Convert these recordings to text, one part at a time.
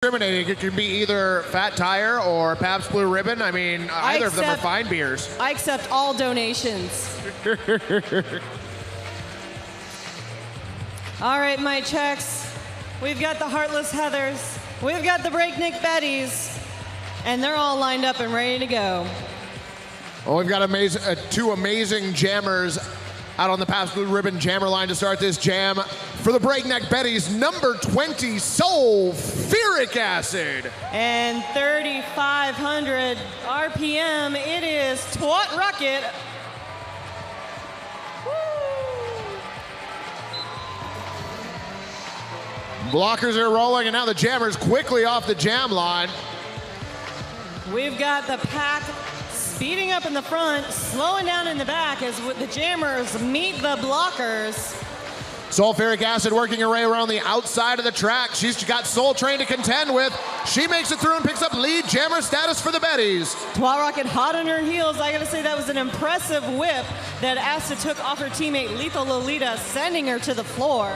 Discriminating. It can be either Fat Tire or Pabst Blue Ribbon. I mean, either of them are fine beers. I accept all donations. All right, my checks. We've got the Heartless Heathers. We've got the Breakneck Betties. And they're all lined up and ready to go. Well, we've got two amazing jammers out on the Pabst Blue Ribbon jammer line to start this jam. For the Breakneck Betties, number 20, Sulfuric Acid. And 3,500 RPM, it is Twat Rocket. Blockers are rolling, and now the jammers quickly off the jam line. We've got the pack speeding up in the front, slowing down in the back as the jammers meet the blockers. Sulfuric Acid working her way around the outside of the track. She's got Soul Train to contend with. She makes it through and picks up lead jammer status for the Betties. Twat Rocket hot on her heels. I gotta say that was an impressive whip that Acid took off her teammate Lethal Lolita, sending her to the floor.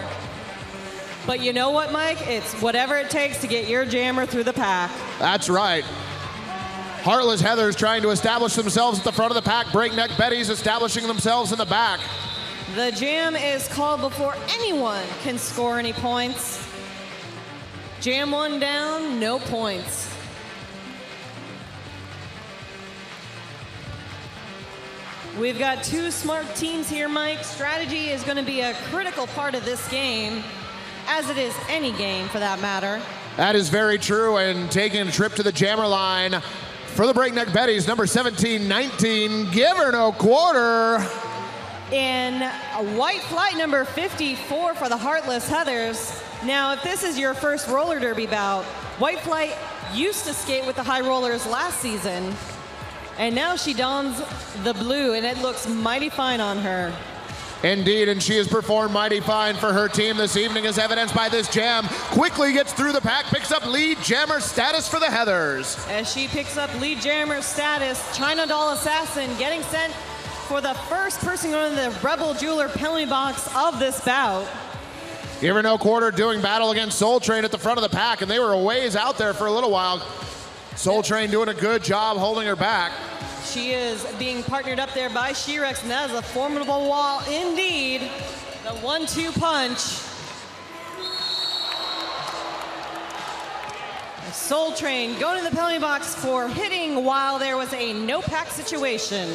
But you know what, Mike? It's whatever it takes to get your jammer through the pack. That's right. Heartless Heathers trying to establish themselves at the front of the pack. Breakneck Betties establishing themselves in the back. The jam is called before anyone can score any points. Jam one down, no points. We've got two smart teams here, Mike. Strategy is going to be a critical part of this game, as it is any game for that matter. That is very true, and taking a trip to the jammer line for the Breakneck Betties, number 17-19, Give Her No Quarter. In white flight number 54 for the Heartless Heathers. Now, if this is your first roller derby bout, white flight used to skate with the high rollers last season, and now she dons the blue, and it looks mighty fine on her. Indeed, and she has performed mighty fine for her team this evening, as evidenced by this jam. Quickly gets through the pack, picks up lead jammer status for the Heathers. As she picks up lead jammer status, China Doll Assassin getting sent for the first person going to the Rebel Jeweler penalty box of this bout. Give Her No Quarter doing battle against Soul Train at the front of the pack, and they were a ways out there for a little while. Soul Train doing a good job holding her back. She is being partnered up there by She-Rex, and that is a formidable wall indeed. The 1-2 punch. Soul Train going to the penalty box for hitting while there was a no-pack situation.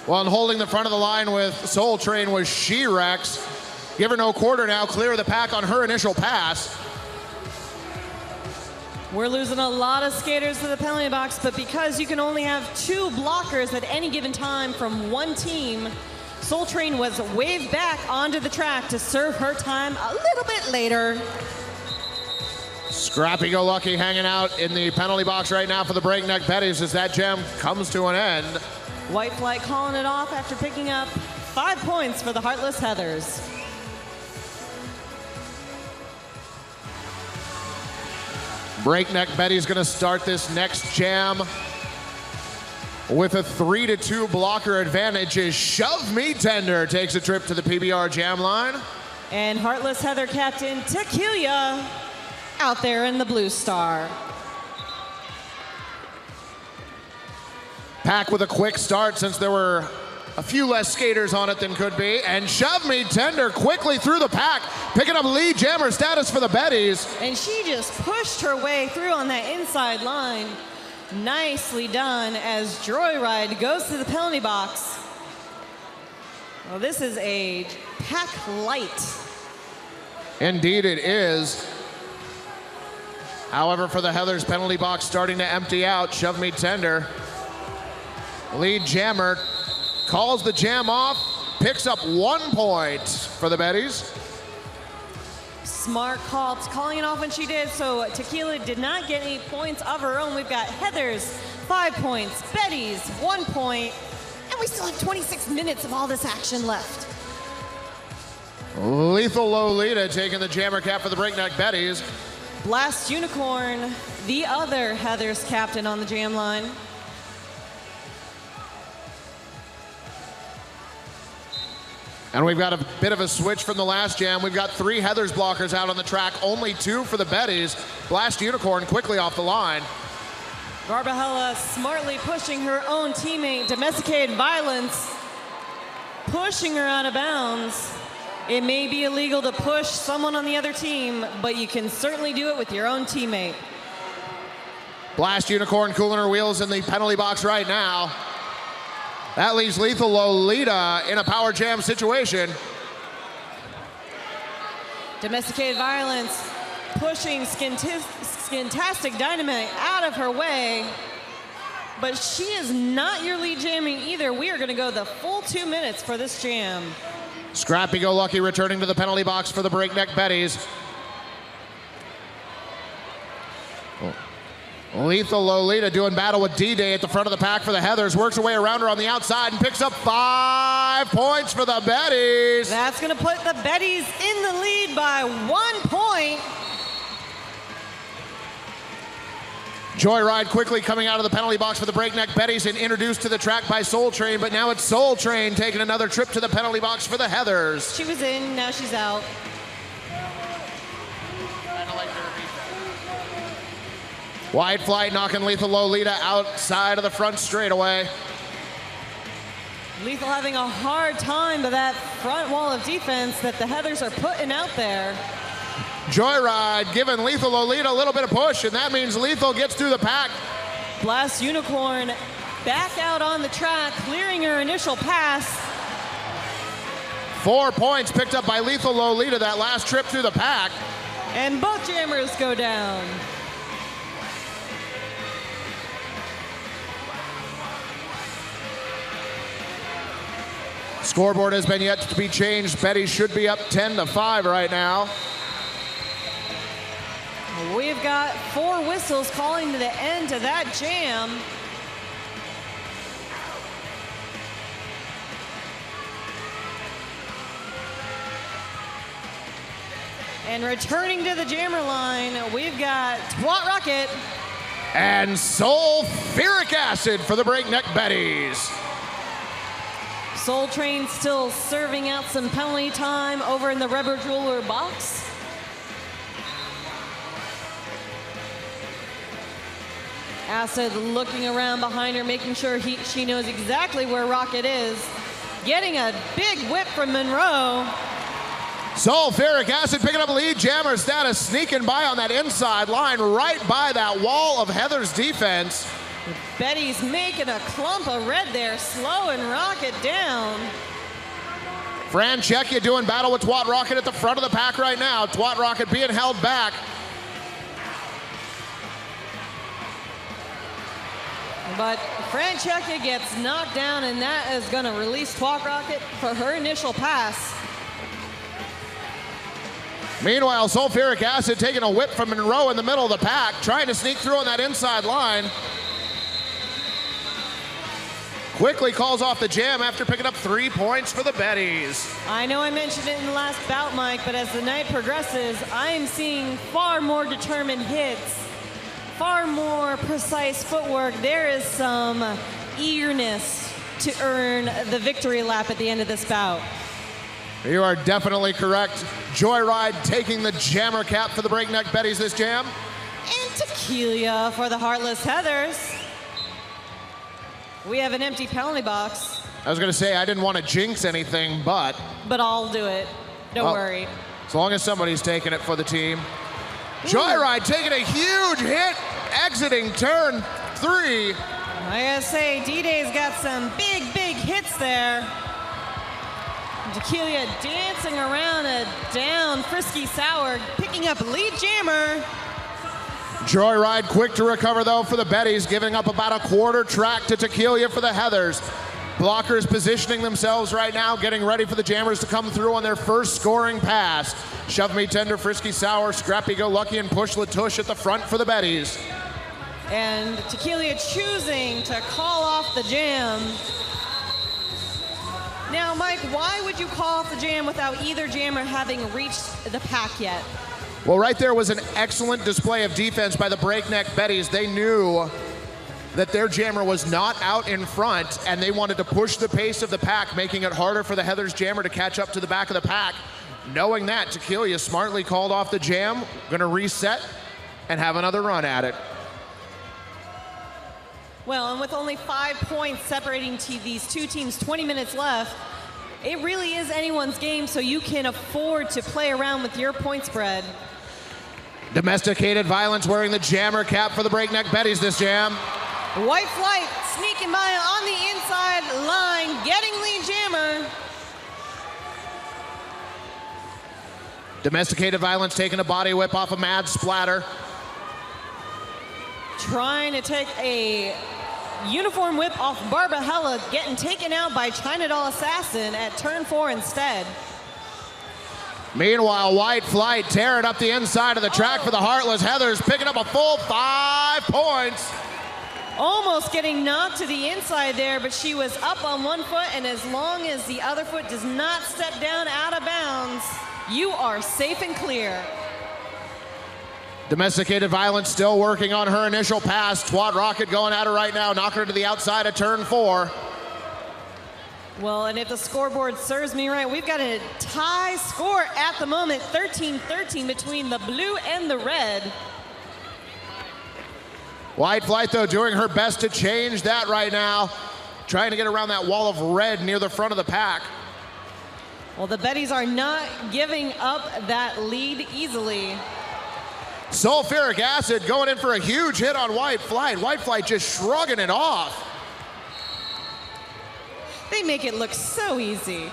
Well, and holding the front of the line with Soul Train was She-Rex. Give Her No Quarter now clear of the pack on her initial pass. We're losing a lot of skaters to the penalty box, but because you can only have two blockers at any given time from one team, Soul Train was waved back onto the track to serve her time a little bit later. Scrappy Go Lucky hanging out in the penalty box right now for the Breakneck Betties as that jam comes to an end. White Flight calling it off after picking up 5 points for the Heartless Heathers. Breakneck Betty's going to start this next jam with a 3-2 blocker advantage as Shove Me Tender takes a trip to the PBR jam line. And Heartless Heather captain Tequila out there in the blue star. Pack with a quick start since there were a few less skaters on it than could be, and Shove Me Tender quickly through the pack, picking up lead jammer status for the Betties. And she just pushed her way through on that inside line. Nicely done as Joyride goes to the penalty box. Well, this is a pack light. Indeed it is. However, for the Heathers, penalty box starting to empty out. Shove Me Tender. Lead jammer calls the jam off, picks up 1 point for the Betties. Smart call, calling it off when she did, so Tequila did not get any points of her own. We've got Heathers, 5 points, Betties, 1 point, and we still have 26 minutes of all this action left. Lethal Lolita taking the jammer cap for the Breakneck Betties. Blast Unicorn, the other Heathers captain on the jam line. And we've got a bit of a switch from the last jam. We've got 3 Heathers blockers out on the track, only 2 for the Betties. Blast Unicorn quickly off the line. Garbahella smartly pushing her own teammate, Domesticated Violence, pushing her out of bounds. It may be illegal to push someone on the other team, but you can certainly do it with your own teammate. Blast Unicorn cooling her wheels in the penalty box right now. That leaves Lethal Lolita in a power jam situation. Domesticated Violence pushing Skintastic Dynamite out of her way. But she is not your lead jamming either. We are going to go the full 2 minutes for this jam. Scrappy Go Lucky returning to the penalty box for the Breakneck Betties. Lethal Lolita doing battle with D-Day at the front of the pack for the Heathers. Works her way around her on the outside and picks up 5 points for the Betties. That's going to put the Betties in the lead by 1 point. Joyride quickly coming out of the penalty box for the Breakneck Betties and introduced to the track by Soul Train, but now it's Soul Train taking another trip to the penalty box for the Heathers. She was in, now she's out. Wide Flight knocking Lethal Lolita outside of the front straightaway. Lethal having a hard time with that front wall of defense that the Heathers are putting out there. Joyride giving Lethal Lolita a little bit of push, and that means Lethal gets through the pack. Blast Unicorn back out on the track, clearing her initial pass. 4 points picked up by Lethal Lolita that last trip through the pack. And both jammers go down. Scoreboard has been yet to be changed. Betty should be up 10-5 right now. We've got 4 whistles calling to the end of that jam. And returning to the jammer line, we've got Twat Rocket and Sulfuric Acid for the Breakneck Betties. Soul Train still serving out some penalty time over in the rubber jeweler box. Acid looking around behind her, making sure she knows exactly where Rocket is. Getting a big whip from Monroe. Sulfuric Acid picking up lead jammer status, sneaking by on that inside line, right by that wall of Heather's defense. Betty's making a clump of red there, slowing Rocket down. Francesca doing battle with Twat Rocket at the front of the pack right now. Twat Rocket being held back. But Francesca gets knocked down, and that is going to release Twat Rocket for her initial pass. Meanwhile, Sulfuric Acid taking a whip from Monroe in the middle of the pack, trying to sneak through on that inside line. Quickly calls off the jam after picking up 3 points for the Betties. I know I mentioned it in the last bout, Mike, but as the night progresses, I am seeing far more determined hits, far more precise footwork. There is some eagerness to earn the victory lap at the end of this bout. You are definitely correct. Joyride taking the jammer cap for the Breakneck Betties this jam. And Tequila for the Heartless Heathers. We have an empty penalty box. I was going to say I didn't want to jinx anything, but I'll do it. Don't worry. As long as somebody's taking it for the team. Joyride taking a huge hit, exiting turn 3. I gotta say, D-Day's got some big hits there. Tequila dancing around a down Frisky Sour, picking up lead jammer. Joyride quick to recover though for the Betties, giving up about a quarter track to Tequila for the Heathers. Blockers positioning themselves right now, getting ready for the jammers to come through on their first scoring pass. Shove Me Tender, Frisky Sour, Scrappy Go Lucky, and Push Latush at the front for the Betties. And Tequila choosing to call off the jam. Now, Mike, why would you call off the jam without either jammer having reached the pack yet? Well, right there was an excellent display of defense by the Breakneck Betties. They knew that their jammer was not out in front, and they wanted to push the pace of the pack, making it harder for the Heathers jammer to catch up to the back of the pack. Knowing that, Tequila smartly called off the jam, gonna reset and have another run at it. Well, and with only 5 points separating these two teams, 20 minutes left, it really is anyone's game, so you can afford to play around with your point spread. Domesticated Violence wearing the jammer cap for the Breakneck Betties this jam. White Flight sneaking by on the inside line, getting lead jammer. Domesticated Violence taking a body whip off a Mad Splatter. Trying to take a uniform whip off Barbahella, getting taken out by China Doll Assassin at turn 4 instead. Meanwhile, White Flight tearing up the inside of the track for the Heartless Heathers, picking up a full 5 points. Almost getting knocked to the inside there, but she was up on one foot, and as long as the other foot does not step down out of bounds, you are safe and clear. Domesticated Violence still working on her initial pass. Twat Rocket going at her right now, knocking her to the outside of turn 4. Well, and if the scoreboard serves me right, we've got a tie score at the moment, 13-13 between the blue and the red. White Flight, though, doing her best to change that right now, trying to get around that wall of red near the front of the pack. Well, the Betties are not giving up that lead easily. Sulfuric Acid going in for a huge hit on White Flight. White Flight just shrugging it off. They make it look so easy.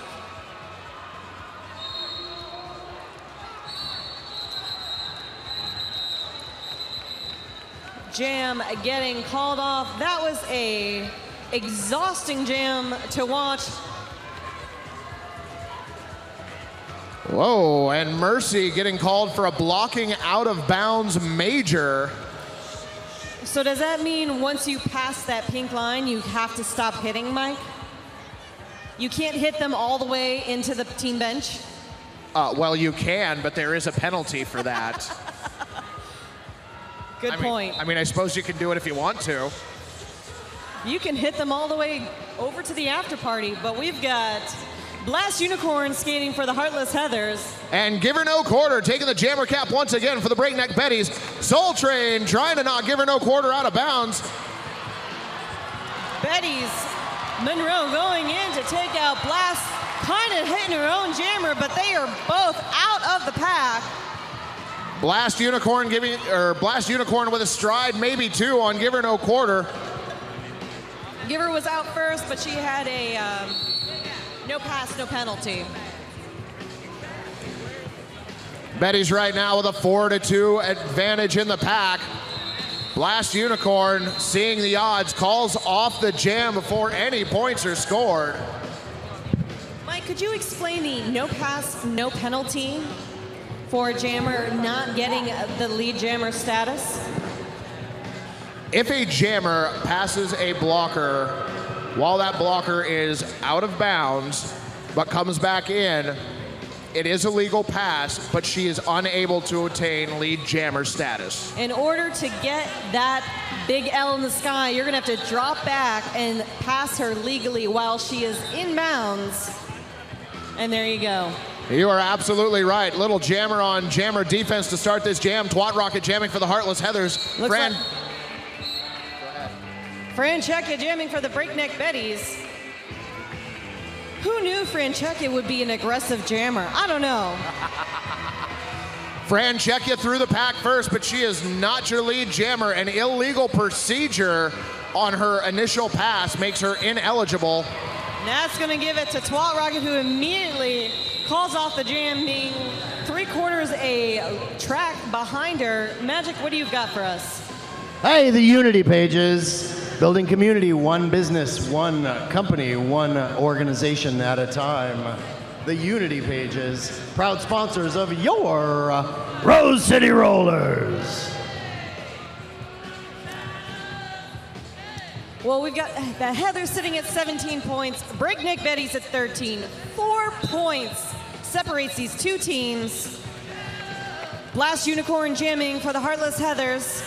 Jam getting called off. That was a exhausting jam to watch. Whoa, and Mercy getting called for a blocking out of bounds major. So does that mean once you pass that pink line, you have to stop hitting, Mike? You can't hit them all the way into the team bench? Well, you can, but there is a penalty for that. Good point. I suppose you can do it if you want to. You can hit them all the way over to the after party, but we've got Blast Unicorn skating for the Heartless Heathers. And Give Her No Quarter taking the jammer cap once again for the Breakneck Betties. Soul Train trying to knock Give Her No Quarter out of bounds. Betties, Monroe going in to take out Blast, kind of hitting her own jammer, but they are both out of the pack. Blast Unicorn with a stride, maybe 2 on Give Her No Quarter. Giver was out first, but she had a no pass, no penalty. Betty's right now with a 4-2 advantage in the pack. Blast Unicorn, seeing the odds, calls off the jam before any points are scored. Mike, could you explain the no pass, no penalty for a jammer not getting the lead jammer status? If a jammer passes a blocker while that blocker is out of bounds but comes back in, it is a legal pass, but she is unable to attain lead jammer status. In order to get that big L in the sky, you're gonna have to drop back and pass her legally while she is in bounds. And there you go. You are absolutely right. Little jammer on jammer defense to start this jam. Twat Rocket jamming for the Heartless Heathers. Francesca jamming for the Breakneck Betties. Who knew Francesca would be an aggressive jammer? I don't know. Francesca through the pack first, but she is not your lead jammer. An illegal procedure on her initial pass makes her ineligible. And that's gonna give it to Twat Rocket, who immediately calls off the jam, being 3/4 a track behind her. Magic, what do you got for us? Hey, the Unity pages. Building community, one business, one company, one organization at a time. The Unity pages, proud sponsors of your Rose City Rollers. Well, we've got the Heather sitting at 17 points, Breakneck Betties at 13. 4 points separates these two teams. Blast Unicorn jamming for the Heartless Heathers.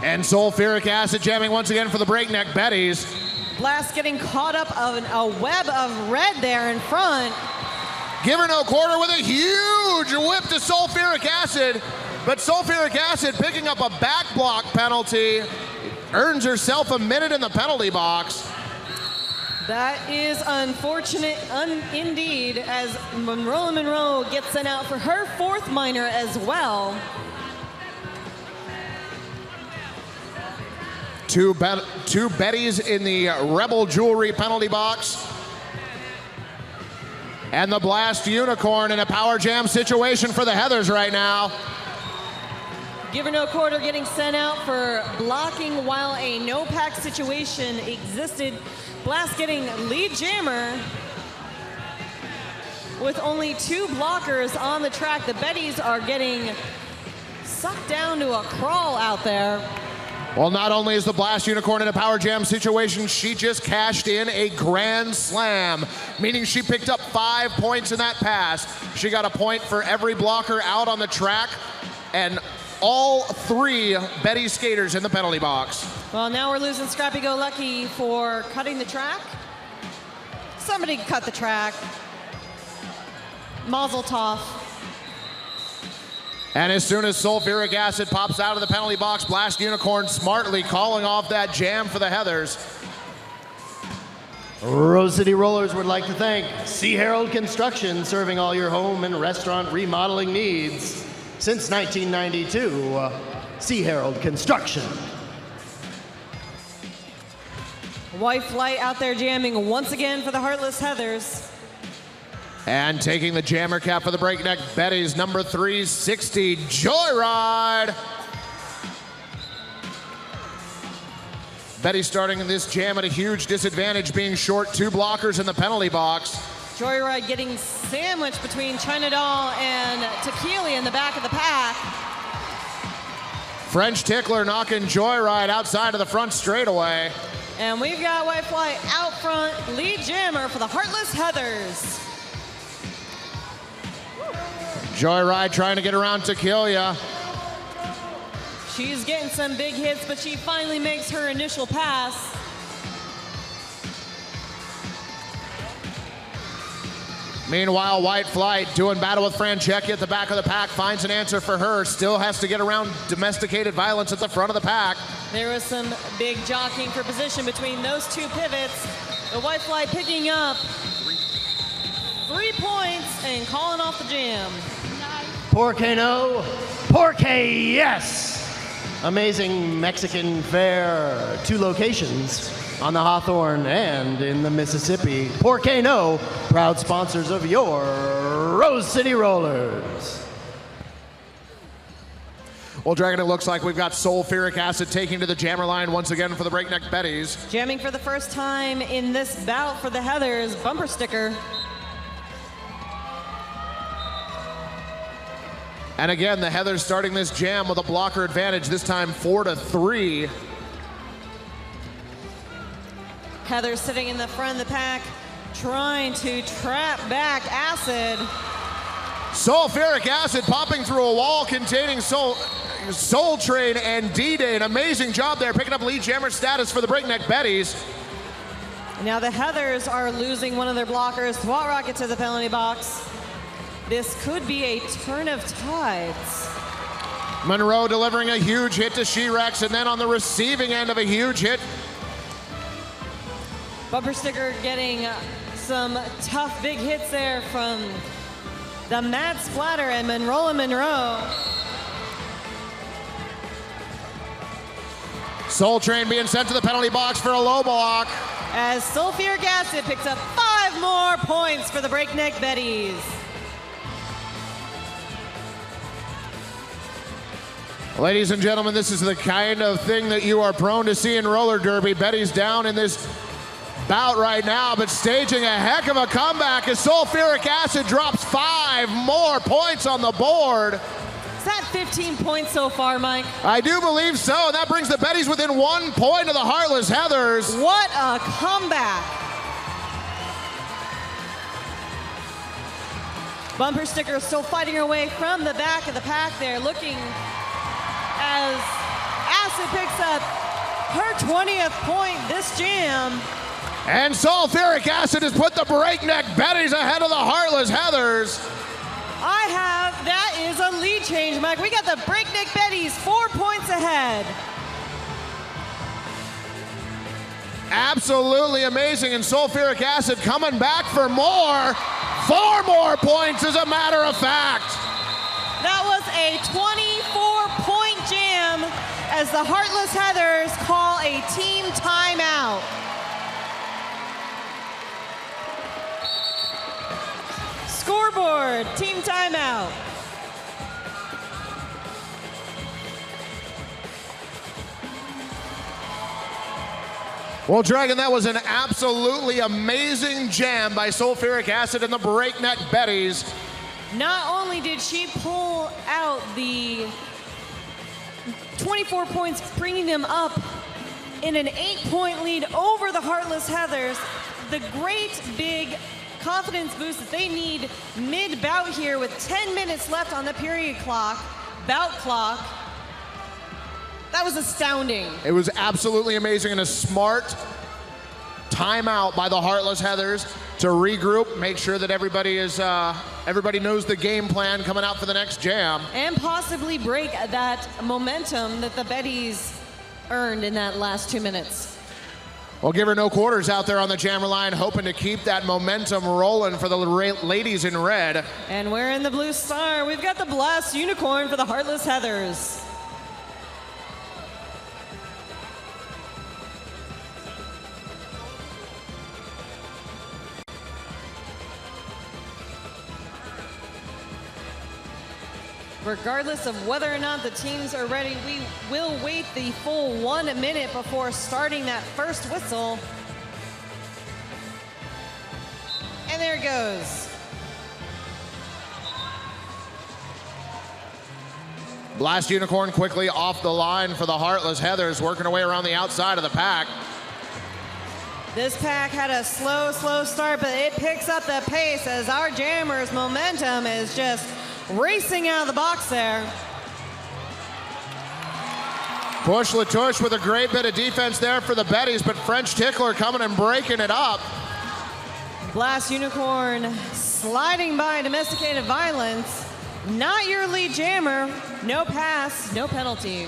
And sulfuric acid jamming once again for the breakneck Betties. Blast getting caught up in a web of red there in front. Give her no quarter with a huge whip to sulfuric acid. But sulfuric acid picking up a back block penalty. Earns herself a minute in the penalty box. That is unfortunate indeed, as Monroe gets sent out for her 4th minor as well. Two Betties in the Rebel Jewelry penalty box. And the Blast Unicorn in a power jam situation for the Heathers right now. Give her no quarter getting sent out for blocking while a no-pack situation existed. Blast getting lead jammer with only 2 blockers on the track. The Betties are getting sucked down to a crawl out there. Well, not only is the Blast Unicorn in a power jam situation, she just cashed in a grand slam, meaning she picked up 5 points in that pass. She got a point for every blocker out on the track, and all 3 Betty skaters in the penalty box. Well, now we're losing Scrappy Go Lucky for cutting the track. Somebody cut the track. Mazel tov. And as soon as sulfuric acid pops out of the penalty box, Blast Unicorn smartly calling off that jam for the Heathers. Rose City Rollers would like to thank Sea Herald Construction, serving all your home and restaurant remodeling needs since 1992. Sea Herald Construction. White Flight out there jamming once again for the Heartless Heathers. And taking the jammer cap for the breakneck Betties, number 360, Joyride. Betty starting this jam at a huge disadvantage, being short 2 blockers in the penalty box. Joyride getting sandwiched between China Doll and Tequila in the back of the pack. French Tickler knocking Joyride outside of the front straightaway. And we've got White Flight out front, lead jammer for the Heartless Heathers. Joyride trying to get around Tequila. She's getting some big hits, but she finally makes her initial pass. Meanwhile, White Flight doing battle with Franceschi at the back of the pack, finds an answer for her, still has to get around domesticated violence at the front of the pack. There was some big jockeying for position between those 2 pivots. The White Flight picking up 3 points and calling off the jam. Por que no? Por que yes! Amazing Mexican fare, 2 locations on the Hawthorne and in the Mississippi. Por que no? Proud sponsors of your Rose City Rollers. Well, Dragon, it looks like we've got sulfuric acid taking to the jammer line once again for the breakneck Betties. Jamming for the first time in this bout for the Heathers, bumper sticker. And again, the Heathers starting this jam with a blocker advantage, this time 4-3. Heathers sitting in the front of the pack, trying to trap back acid. Sulfuric acid popping through a wall containing Soul Train and D-Day. An amazing job there, picking up lead jammer status for the breakneck Betties. Now the Heathers are losing one of their blockers. SWAT Rocket to the penalty box. This could be a turn of tides. Monroe delivering a huge hit to She-Rex, and then on the receiving end of a huge hit. Bumper sticker getting some tough big hits there from the Mad Splatter and Monroe. Soul Train being sent to the penalty box for a low block. As sulfuric acid picks up 5 more points for the breakneck Betties. Ladies and gentlemen, this is the kind of thing that you are prone to see in roller derby. Betty's down in this bout right now, but staging a heck of a comeback as sulfuric acid drops 5 more points on the board. Is that 15 points so far, Mike? I do believe so, and that brings the Betties within 1 point of the Heartless Heathers. What a comeback. Bumper sticker still fighting her way from the back of the pack there, looking as acid Acid picks up her 20th point this jam. And sulfuric acid has put the breakneck Betties ahead of the Heartless Heathers. That is a lead change, Mike. We got the breakneck Betties 4 points ahead. Absolutely amazing, and sulfuric acid coming back for more. 4 more points, as a matter of fact. That was a 24-point jam as the Heartless Heathers call a team timeout. Scoreboard, team timeout. Well, Dragon, that was an absolutely amazing jam by sulfuric acid and the breakneck Betties. Not only did she pull out the 24 points, bringing them up in an 8-point lead over the Heartless Heathers, the great big confidence boost that they need mid-bout here with 10 minutes left on the period clock, bout clock. That was astounding. It was absolutely amazing, and a smart timeout by the Heartless Heathers to regroup, make sure that everybody knows the game plan coming out for the next jam. And possibly break that momentum that the Betties earned in that last 2 minutes. Well, give her no quarters out there on the jammer line, hoping to keep that momentum rolling for the ladies in red. And we're in the blue star. We've got the Blast Unicorn for the Heartless Heathers. Regardless of whether or not the teams are ready, we will wait the full 1 minute before starting that first whistle. And there it goes. Blast Unicorn quickly off the line for the Heartless Heathers, working her way around the outside of the pack. This pack had a slow start, but it picks up the pace as our jammers' momentum is just racing out of the box there. Push Latouche with a great bit of defense there for the Betties, but French Tickler coming and breaking it up. Blast Unicorn sliding by Domesticated Violence. Not your lead jammer. No pass, no penalty.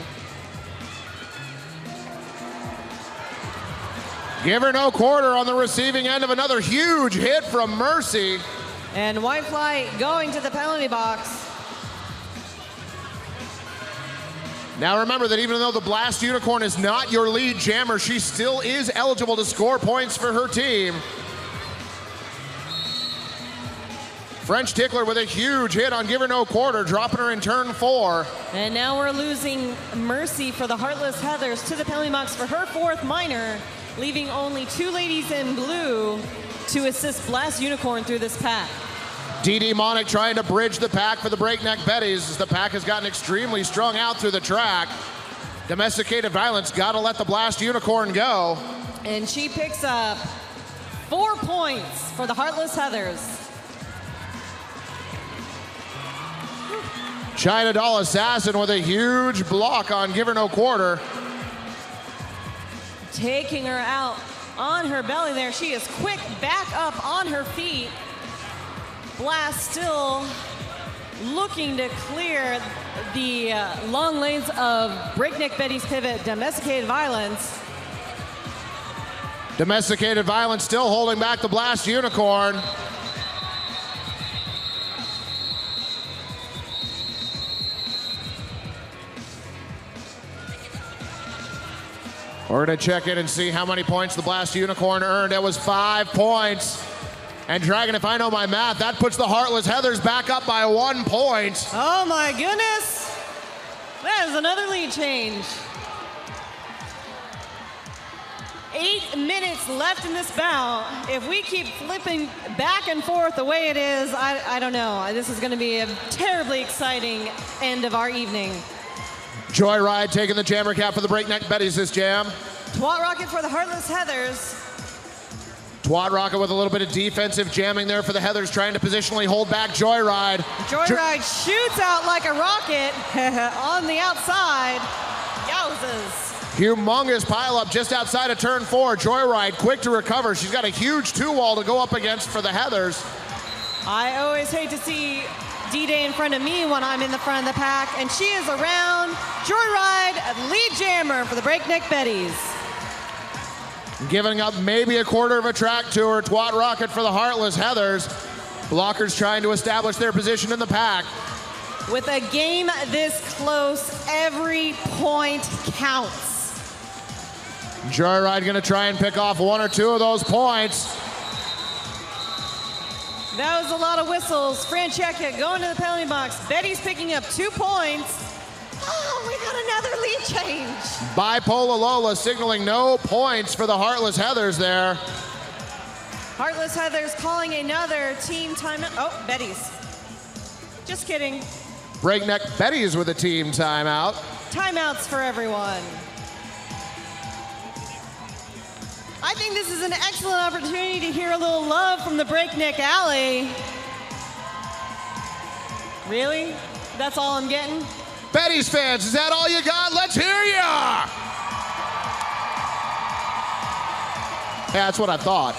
Give her no quarter on the receiving end of another huge hit from Mercy. And White Flight going to the penalty box. Now remember that even though the Blast Unicorn is not your lead jammer, she still is eligible to score points for her team. French Tickler with a huge hit on Give Her No Quarter, dropping her in turn 4. And now we're losing Mercy for the Heartless Heathers to the penalty box for her 4th minor, leaving only 2 ladies in blue to assist Blast Unicorn through this pack. DD Monic trying to bridge the pack for the breakneck Betties as the pack has gotten extremely strung out through the track. Domesticated Violence got to let the Blast Unicorn go. And she picks up 4 points for the Heartless Heathers. China Doll Assassin with a huge block on Give Her No Quarter. Taking her out on her belly there. She is quick back up on her feet. Blast still looking to clear the long lanes of breakneck Betty's pivot, Domesticated Violence. Domesticated Violence still holding back the Blast Unicorn. We're going to check in and see how many points the Blast Unicorn earned. It was 5 points. And Dragon, if I know my math, that puts the Heartless Heathers back up by 1 point. Oh my goodness. That is another lead change. 8 minutes left in this bout. If we keep flipping back and forth the way it is, I don't know. This is going to be a terribly exciting end of our evening. Joyride taking the jammer cap for the breakneck Betties this jam. Twat Rocket for the Heartless Heathers. Twat Rocket with a little bit of defensive jamming there for the Heathers, trying to positionally hold back Joyride. Joyride shoots out like a rocket on the outside. Yowzers. Humongous pileup just outside of turn 4. Joyride quick to recover. She's got a huge 2-wall to go up against for the Heathers. I always hate to see D-Day in front of me when I'm in the front of the pack, and she is around. Joyride, lead jammer for the Breakneck Betties. Giving up maybe a quarter of a track to her. Twat Rocket for the Heartless Heathers. Blockers trying to establish their position in the pack. With a game this close, every point counts. Joyride gonna try and pick off 1 or 2 of those points. That was a lot of whistles. Francesca going to the penalty box. Betty's picking up 2 points. Oh, we got another lead change. Bipolar Lola signaling no points for the Heartless Heathers there. Heartless Heathers calling another team timeout. Oh, Betty's. Just kidding. Breakneck Betties with a team timeout. Timeouts for everyone. I think this is an excellent opportunity to hear a little love from the Breakneck Alley. Really? That's all I'm getting? Betties fans, is that all you got? Let's hear ya! Yeah, that's what I thought.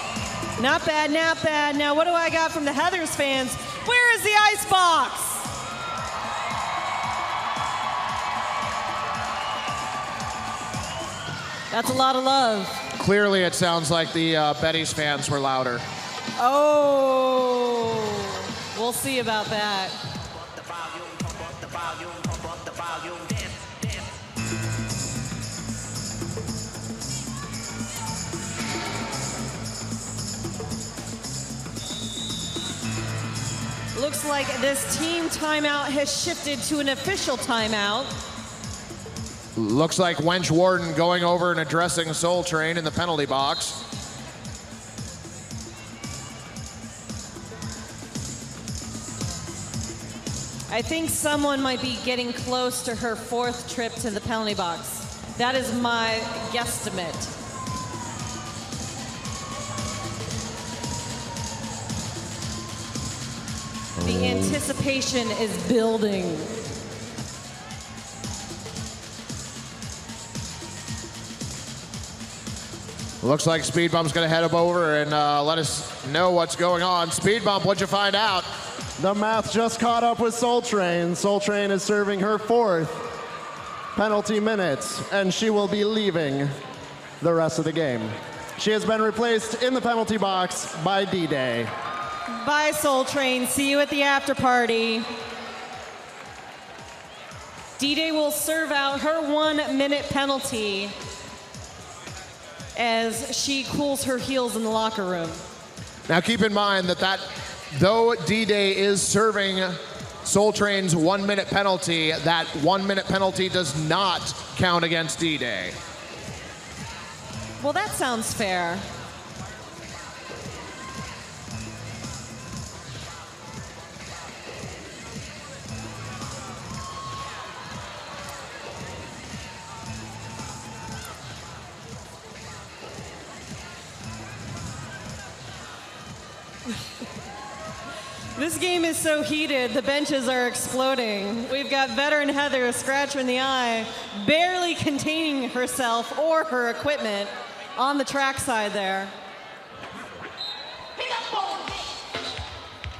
Not bad, not bad. Now, what do I got from the Heathers fans? Where is the ice box? That's a lot of love. Clearly, it sounds like the Betties fans were louder. Oh, we'll see about that. Looks like this team timeout has shifted to an official timeout. Looks like Wench Warden going over and addressing Soul Train in the penalty box. I think someone might be getting close to her 4th trip to the penalty box. That is my guesstimate. The anticipation is building. Looks like Speed Bump's gonna head up over and let us know what's going on. Speed Bump, what'd you find out? The math just caught up with Soul Train. Soul Train is serving her 4th penalty minutes, and she will be leaving the rest of the game. She has been replaced in the penalty box by D-Day. Bye, Soul Train. See you at the after party. D-Day will serve out her 1-minute penalty as she cools her heels in the locker room. Now keep in mind that though D-Day is serving Soul Train's 1-minute penalty, that 1-minute penalty does not count against D-Day. Well, that sounds fair. This game is so heated, the benches are exploding. We've got veteran Heather scratching the eye, barely containing herself or her equipment on the track side there.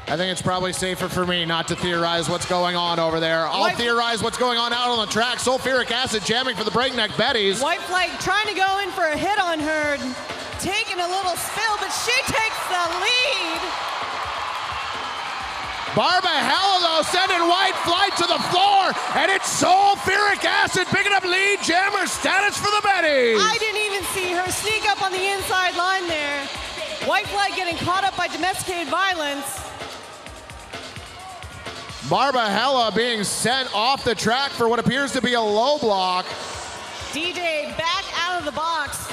I think it's probably safer for me not to theorize what's going on over there. I'll theorize what's going on out on the track. Sulfuric acid jamming for the Breakneck Betties. White Flight trying to go in for a hit on her, taking a little spill, but she takes the lead. Barba Hella, though, sending White Flight to the floor, and it's sulfuric acid picking up lead jammer status for the Betties. I didn't even see her sneak up on the inside line there. White Flight getting caught up by domesticated violence. Barba Hella being sent off the track for what appears to be a low block. D-Day back out of the box,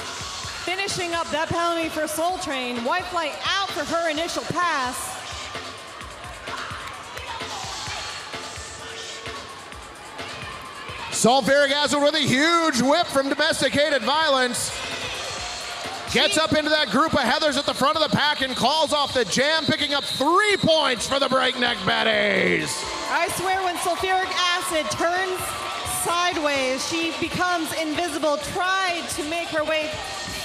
finishing up that penalty for Soul Train. White Flight out for her initial pass. Sulfuric acid with a huge whip from domesticated violence. Gets up into that group of Heathers at the front of the pack and calls off the jam, picking up 3 points for the Breakneck Betties. I swear when sulfuric acid turns sideways. She becomes invisible, tried to make her way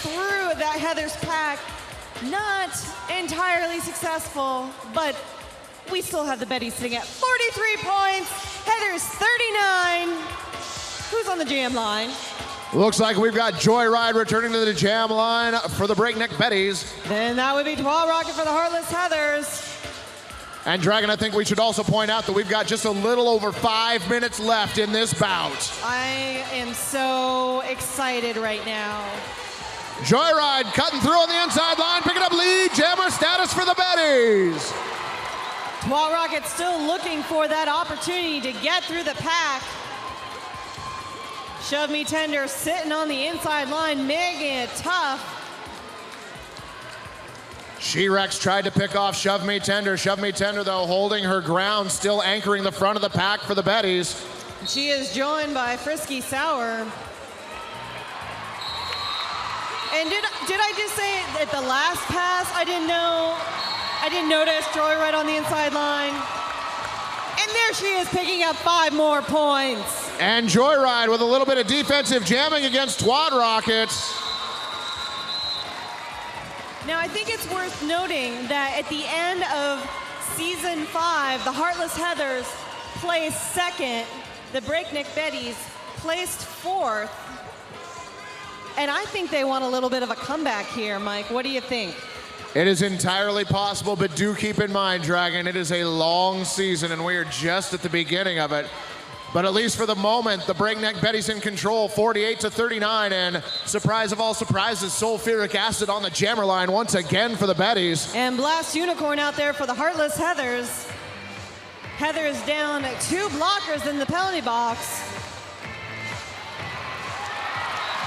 through that Heather's pack. Not entirely successful, but we still have the Betties sitting at 43 points. Heather's 39. Who's on the jam line? Looks like we've got Joyride returning to the jam line for the Breakneck Betties. Then that would be Twat Rocket for the Heartless Heathers. And Dragon, I think we should also point out that we've got just a little over 5 minutes left in this bout. I am so excited right now. Joyride cutting through on the inside line, picking up lead jammer status for the Betties. Twat Rocket still looking for that opportunity to get through the pack. Shove Me Tender sitting on the inside line, making it tough. She-Rex tried to pick off Shove Me Tender. Shove Me Tender, though, holding her ground, still anchoring the front of the pack for the Betties. She is joined by Frisky Sour. And did I just say at the last pass, I didn't notice Joyride on the inside line. And there she is picking up 5 more points. And Joyride with a little bit of defensive jamming against Twat Rocket. Now, I think it's worth noting that at the end of Season 5, the Heartless Heathers placed second, the Breakneck Betties placed 4th. And I think they want a little bit of a comeback here, Mike. What do you think? It is entirely possible, but do keep in mind, Dragon, it is a long season and we are just at the beginning of it. But at least for the moment, the Breakneck Betties in control, 48-39, and surprise of all surprises, sulfuric acid on the jammer line once again for the Betties. And Blast Unicorn out there for the Heartless Heathers. Heathers down 2 blockers in the penalty box.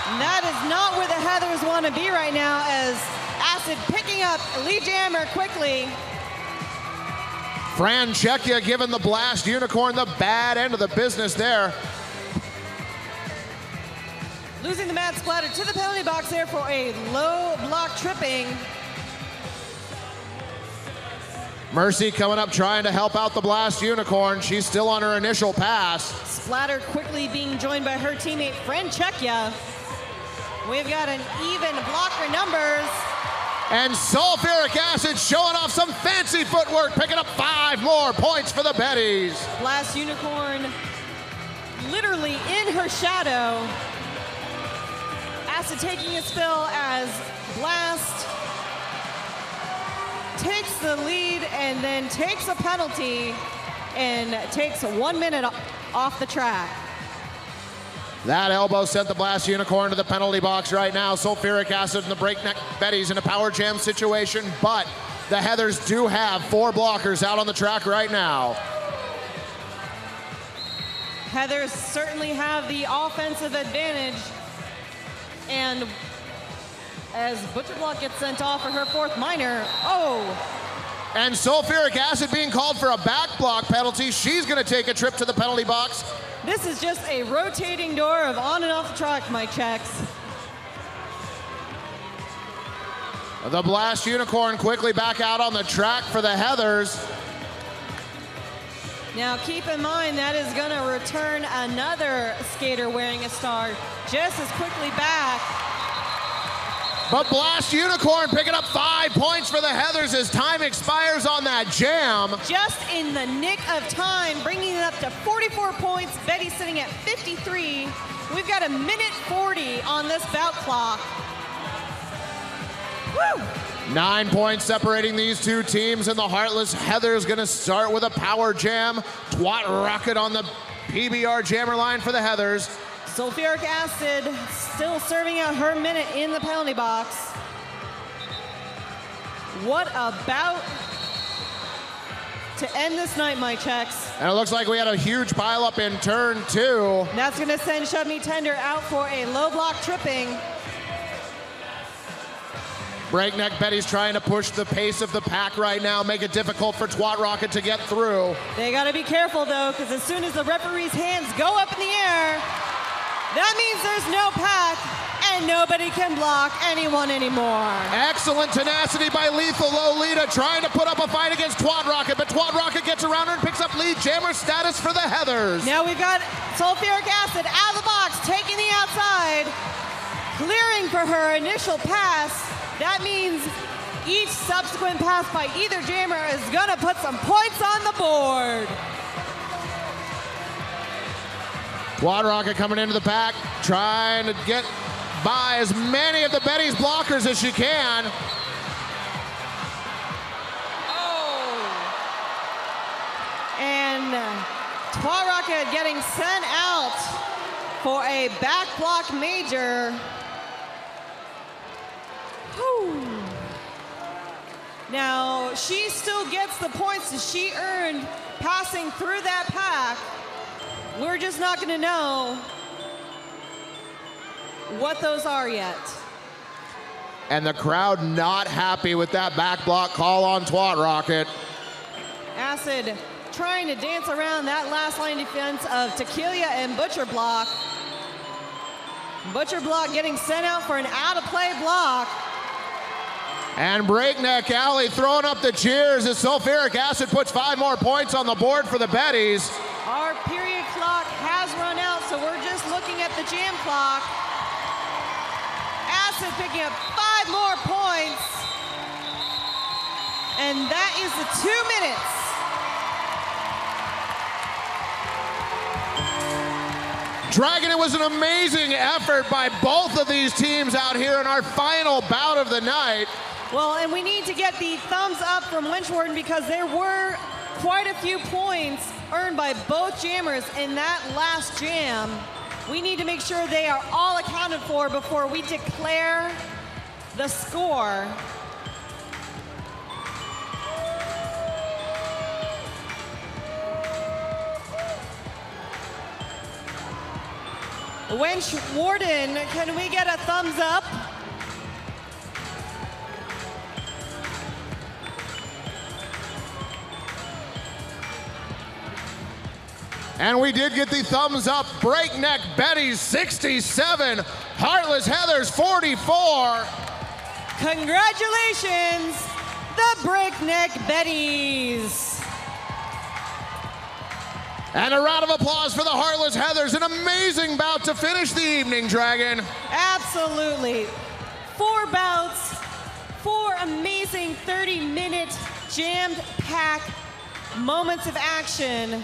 And that is not where the Heathers want to be right now, as Acid picking up lead jammer quickly. Franchecchia giving the Blast Unicorn the bad end of the business there. Losing the Mad Splatter to the penalty box there for a low block tripping. Mercy coming up trying to help out the Blast Unicorn. She's still on her initial pass. Splatter quickly being joined by her teammate Franchecchia. We've got an even blocker numbers. And sulfuric acid showing off some fancy footwork, picking up 5 more points for the Betties. Blast Unicorn literally in her shadow. Acid taking a spill as Blast takes the lead and then takes a penalty and takes 1 minute off the track. That elbow sent the Blast Unicorn to the penalty box right now. Sulfuric acid and the Breakneck Betties in a power jam situation, but the Heathers do have 4 blockers out on the track right now. Heathers certainly have the offensive advantage. And as Butcher Block gets sent off for her 4th minor, And sulfuric acid being called for a back block penalty. She's gonna take a trip to the penalty box. This is just a rotating door of on and off the track, my checks. The Blast Unicorn quickly back out on the track for the Heathers. Now keep in mind that is gonna return another skater wearing a star just as quickly back. But Blast Unicorn picking up 5 points for the Heathers as time expires on that jam. Just in the nick of time, bringing it up to 44 points. Betty sitting at 53. We've got 1:40 on this bout clock. Woo! 9 points separating these 2 teams, and the Heartless Heathers gonna start with a power jam. Twat Rocket on the PBR jammer line for the Heathers. Sulfuric acid still serving out her minute in the penalty box. What a bout to end this night, my checks. And it looks like we had a huge pileup in turn 2. That's gonna send Shove Me Tender out for a low block tripping. Breakneck Betty's trying to push the pace of the pack right now, make it difficult for Twat Rocket to get through. They gotta be careful though, because as soon as the referee's hands go up in the air, That means there's no pack and nobody can block anyone anymore. Excellent tenacity by Lethal Lolita trying to put up a fight against Twad Rocket, but Twad Rocket gets around her and picks up lead jammer status for the Heathers. Now we've got sulfuric acid out of the box, taking the outside, clearing for her initial pass. That means each subsequent pass by either jammer is gonna put some points on the board. Twad Rocket coming into the pack, trying to get by as many of the Betties blockers as she can. And Twad Rocket getting sent out for a back block major. Whew. Now, she still gets the points that she earned passing through that pack. We're just not gonna know what those are yet. And the crowd not happy with that back block call on Twad Rocket. Acid trying to dance around that last line defense of Tequila and Butcher Block. Butcher Block getting sent out for an out-of-play block. And Breakneck Alley throwing up the cheers as sulfuric acid puts 5 more points on the board for the Betties. Our period clock has run out, so we're just looking at the jam clock. Acid picking up 5 more points. And that is the 2 minutes. Dragon, it was an amazing effort by both of these teams out here in our final bout of the night. Well, and we need to get the thumbs up from Winchwarden because there were quite a few points earned by both jammers in that last jam. We need to make sure they are all accounted for before we declare the score. Winchwarden, can we get a thumbs up? And we did get the thumbs up. Breakneck Betties 67, Heartless Heathers 44. Congratulations, the Breakneck Betties. And a round of applause for the Heartless Heathers. An amazing bout to finish the evening, Dragon. Absolutely. 4 bouts, 4 amazing 30-minute jammed-packed moments of action.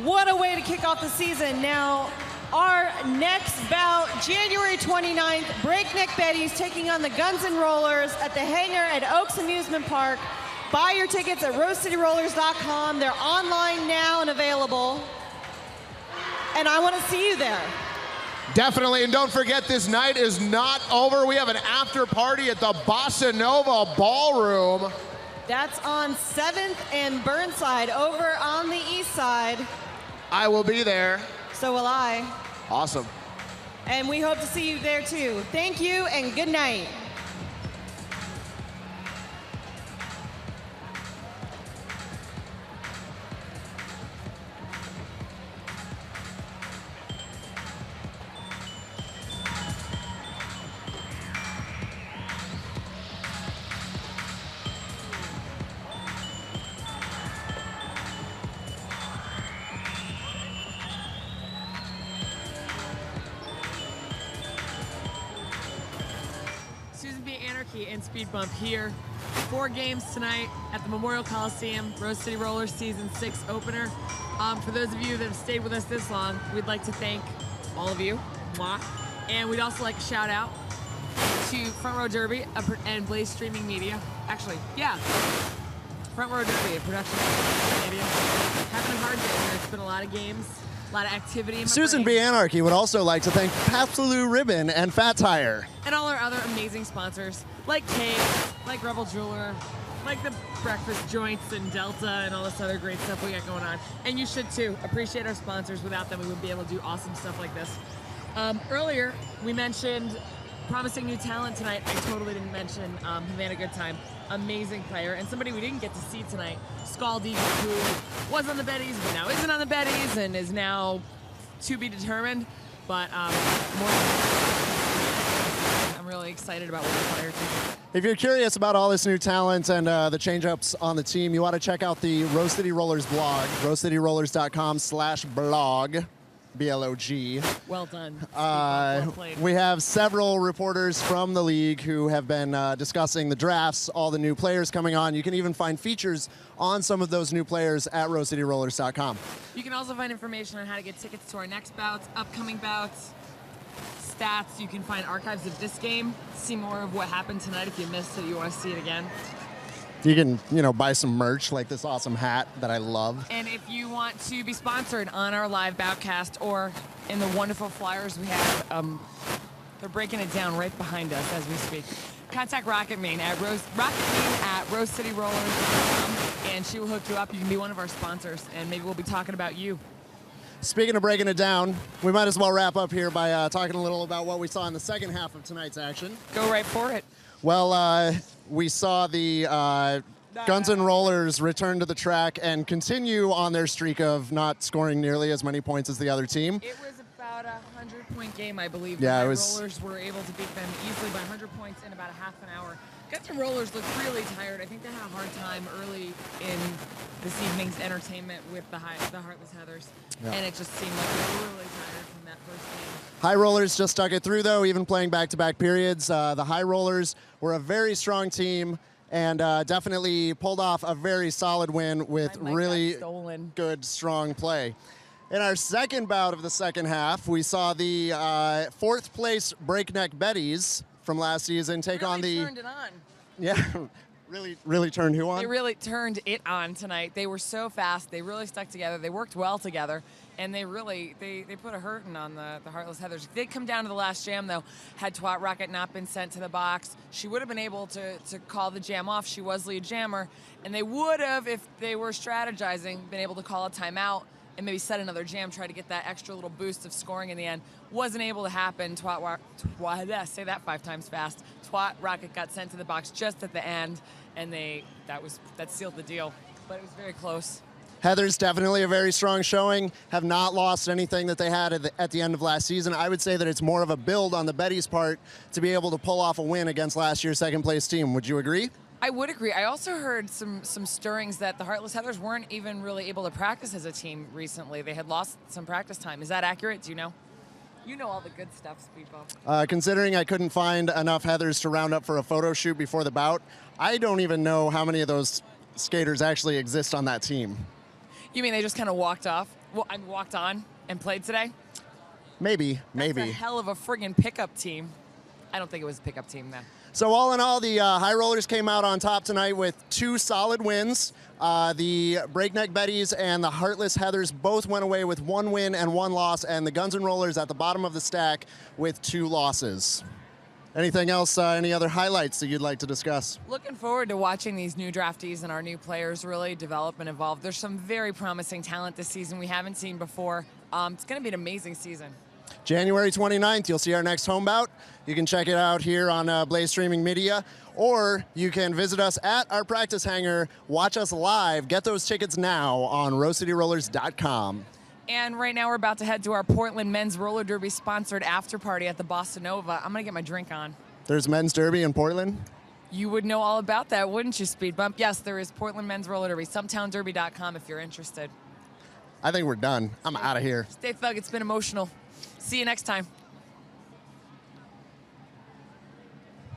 What a way to kick off the season. Now, our next bout, January 29th, Breakneck Betties taking on the Guns N' Rollers at the hangar at Oaks Amusement Park. Buy your tickets at rosecityrollers.com. They're online now and available. And I want to see you there. Definitely, and don't forget, this night is not over. We have an after party at the Bossa Nova Ballroom. That's on 7th and Burnside over on the east side. I will be there. So will I. Awesome. And we hope to see you there too. Thank you and good night. And Speed Bump here. 4 games tonight at the Memorial Coliseum, Rose City Rollers Season 6 opener. For those of you that have stayed with us this long, we'd like to thank all of you. Mwah. And we'd also like to shout out to Front Row Derby and BlazeStreaming Media. Actually, yeah. Front Row Derby, a production media. Having a hard day here. It's been a lot of games, a lot of activity in my Susan brain. B. Anarchy would also like to thank Absolute Ribbon and Fat Tire. And all our other amazing sponsors, like Cake, like Rebel Jeweler, like the breakfast joints and Delta and all this other great stuff we got going on. And you should too. Appreciate our sponsors. Without them, we wouldn't be able to do awesome stuff like this. Earlier, we mentioned promising new talent tonight. I totally didn't mention Havana Good Time. Amazing player. And somebody we didn't get to see tonight, Scaldi, who was on the Betties, but now isn't on the Betties and is now to be determined. But I'm really excited about what the players do. If you're curious about all this new talent and the change-ups on the team, you want to check out the Rose City Rollers blog, rosecityrollers.com/blog, B-L-O-G. Well done. Well played. We have several reporters from the league who have been discussing the drafts, all the new players coming on. You can even find features on some of those new players at rosecityrollers.com. You can also find information on how to get tickets to our next bouts, upcoming bouts, stats. You can find archives of this game, see more of what happened tonight if you missed it, you want to see it again. You can, buy some merch like this awesome hat that I love. And if you want to be sponsored on our live boutcast or in the wonderful flyers we have, they're breaking it down right behind us as we speak. Contact Rocketmain at rosecityrollers.com, and she will hook you up. You can be one of our sponsors, and maybe we'll be talking about you. Speaking of breaking it down, we might as well wrap up here by talking a little about what we saw in the second half of tonight's action. Go right for it. Well, we saw the Guns N' Rollers return to the track and continue on their streak of not scoring nearly as many points as the other team. It was about a 100-point game, I believe. Yeah, the it was. Rollers were able to beat them easily by 100 points in about a half an hour. Guns N' Rollers looked really tired. I think they had a hard time early in this evening's entertainment with the Heartless Heathers, and it just seemed like they were really tired from that first game. High Rollers just stuck it through, though, even playing back-to-back periods. The High Rollers were a very strong team and definitely pulled off a very solid win with really good, strong play. In our second bout of the second half, we saw the fourth-place Breakneck Betties from last season take on the... turned it on. Yeah, really turned who on? They really turned it on tonight. They were so fast. They really stuck together. They worked well together. And they really, they put a hurting on the Heartless Heathers. They come down to the last jam, though. Had Twat Rocket not been sent to the box, she would have been able to call the jam off. She was lead jammer. And they would have, if they were strategizing, been able to call a timeout and maybe set another jam, try to get that extra little boost of scoring in the end. Wasn't able to happen. Say that 5 times fast. Twat Rocket got sent to the box just at the end, and that sealed the deal. But it was very close. Heather's definitely a very strong showing, have not lost anything that they had at the end of last season. I would say that it's more of a build on the Betties' part to be able to pull off a win against last year's second-place team. Would you agree? I would agree. I also heard some stirrings that the Heartless Heathers weren't even really able to practice as a team recently. They had lost some practice time. Is that accurate? Do you know? You know all the good stuff, Speedbump. Considering I couldn't find enough Heathers to round up for a photo shoot before the bout, I don't even know how many of those skaters actually exist on that team. You mean they just kind of walked off? Well, I walked on and played today? Maybe. That's a hell of a friggin' pickup team. I don't think it was a pickup team, though. So all in all, the High Rollers came out on top tonight with 2 solid wins. The Breakneck Betties and the Heartless Heathers both went away with 1 win and 1 loss, and the Guns N' Rollers at the bottom of the stack with 2 losses. Anything else, any other highlights that you'd like to discuss? Looking forward to watching these new draftees and our new players really develop and evolve. There's some very promising talent this season we haven't seen before. It's going to be an amazing season. January 29th, you'll see our next home bout. You can check it out here on BlazeStreaming Media, or you can visit us at our practice hangar, watch us live. Get those tickets now on rosecityrollers.com. And right now we're about to head to our Portland Men's Roller Derby sponsored after party at the Bossa Nova. I'm going to get my drink on. There's Men's Derby in Portland? You would know all about that, wouldn't you, Speed Bump? Yes, there is Portland Men's Roller Derby. SumtownDerby.com if you're interested. I think we're done. I'm out of here. Stay thug. It's been emotional. See you next time.